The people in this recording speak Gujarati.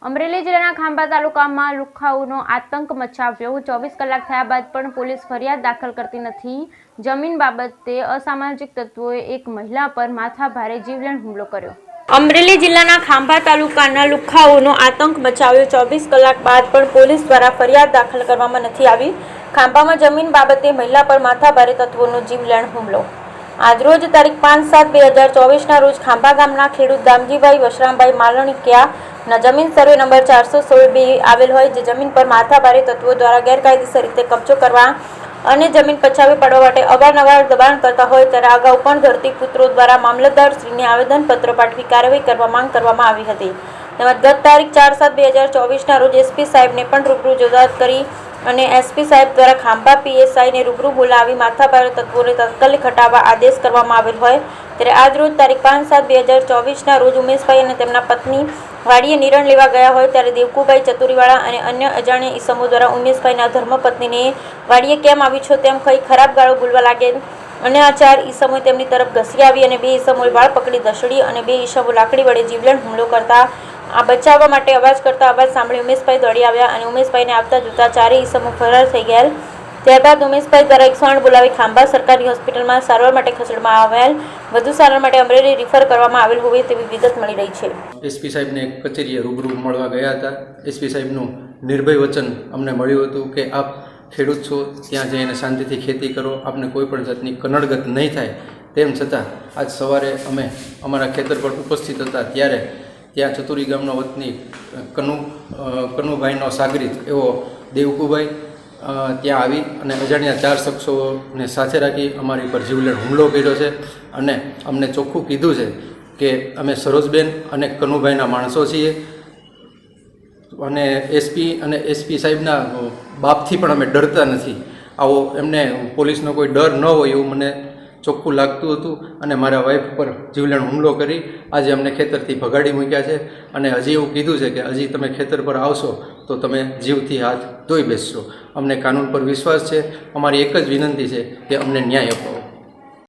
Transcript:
અમરેલી જિલ્લાના ખાંભા તાલુકામાં લુખ્ખાઓનો આતંક મચાવ્યો। 24 કલાક થયા બાદ પણ પોલીસ ફરિયાદ દાખલ કરતી નથી। જમીન બાબતે અસામાજિક તત્વોએ એક મહિલા પર માથાભારે જીવલેણ હુમલો કર્યો। અમરેલી જિલ્લાના ખાંભા તાલુકાના લુખ્ખાઓનો આતંક મચાવ્યો। 24 કલાક બાદ પણ પોલીસ દ્વારા ફરિયાદ દાખલ કરવામાં નથી આવી। ખાંભામાં જમીન બાબતે મહિલા પર માથાભારે તત્વોનો જીવલેણ હુમલો। આજરોજ તારીખ 5/7/2024 રોજ ખાંભા ગામના ખેડૂત દામજીભાઈ વશરામભાઈ માલણીકિયા જમીન સર્વે નંબર 416 આવેલ હોય, જે જમીન પર માથાભારે તત્વો દ્વારા ગેરકાયદેસર રીતે કબજો કરવા અને જમીન પચાવી પાડવા માટે અવારનવાર દબાણ કરતા હોય, ત્યારે અગાઉ પણ ધરતીપુત્રો દ્વારા મામલતદાર શ્રીને આવેદનપત્ર પાઠવી કાર્યવાહી કરવા માંગ કરવામાં આવી હતી। તેમજ ગત તારીખ 4/7/2024 રોજ એસપી સાહેબને પણ રૂબરૂ રજૂઆત કરી અને એસપી સાહેબ દ્વારા ખાંભા પીએસઆઈને રૂબરૂ બોલાવી માથાભારે તત્વોને તાત્કાલિક હટાવવા આદેશ કરવામાં આવેલ હોય, ત્યારે આજ રોજ તારીખ 5/7/2024 રોજ ઉમેશભાઈ અને તેમના પત્ની વાડીએ નિરણ લેવા ગયા હોય, ત્યારે દેવકુભાઈ ચતુરીવાળા અને અન્ય અજાણ્યા ઈસમો દ્વારા ઉમેશભાઈના ધર્મપત્નીને વાડીએ કેમ આવી છો તેમ કહી ખરાબ ગાળો બોલવા લાગેલ અને આ 4 ઈસમોએ તેમની તરફ ઘસી આવી અને 2 ઈસમોએ વાળ પકડી ધસડી અને 2 ઈસમો લાકડી વડે જીવલેણ હુમલો કરતા આ બચાવવા માટે અવાજ કરતા અવાજ સાંભળી ઉમેશભાઈ દોડી આવ્યા અને ઉમેશભાઈને આપતા જોતા 4 ઈસમો ફરાર થઈ ગયા। ત્યારબાદ ઉમેશભાઈ દ્વારા 108 બોલાવી ખાંભા સરકારી હોસ્પિટલમાં સારવાર માટે ખસેડવામાં આવેલ, વધુ સારવાર માટે અમરેલી રિફર કરવામાં આવેલ હોય તેવી વિગત મળી રહી છે। એસપી સાહેબને કચેરીએ રૂબરૂ મળવા ગયા હતા। એસપી સાહેબનું નિર્ભય વચન અમને મળ્યું હતું કે આપ ખેડૂત છો, ત્યાં જઈને શાંતિથી ખેતી કરો, આપને કોઈ પણ જાતની કનડગત નહીં થાય। તેમ છતાં આજ સવારે અમે અમારા ખેતર પર ઉપસ્થિત હતા, ત્યારે ત્યાં ચતુરી ગામનો વતની કનુભાઈનો સાગરીત એવો દેવકુભાઈ ત્યાં આવી અને અજાણ્યા 4 શખ્સોને સાથે રાખી અમારી પર જીવલેણ હુમલો કર્યો છે અને અમને ચોખ્ખું કીધું છે કે અમે સરોજબેન અને કનુભાઈના માણસો છીએ અને એસપી સાહેબના બાપથી પણ અમે ડરતા નથી। આવો એમને પોલીસનો કોઈ ડર ન હોય એવું મને ચોખ્ખું લાગતું હતું અને મારા વાઈફ પર જીવલેણ હુમલો કરી આજે અમને ખેતરથી ભગાડી મૂક્યા છે અને હજી એવું કીધું છે કે હજી તમે ખેતર પર આવશો તો તમે જીવથી હાથ ધોઈ બેસશો। અમને કાનૂન પર વિશ્વાસ છે। અમારી એક જ વિનંતી છે કે અમને ન્યાય અપાવો।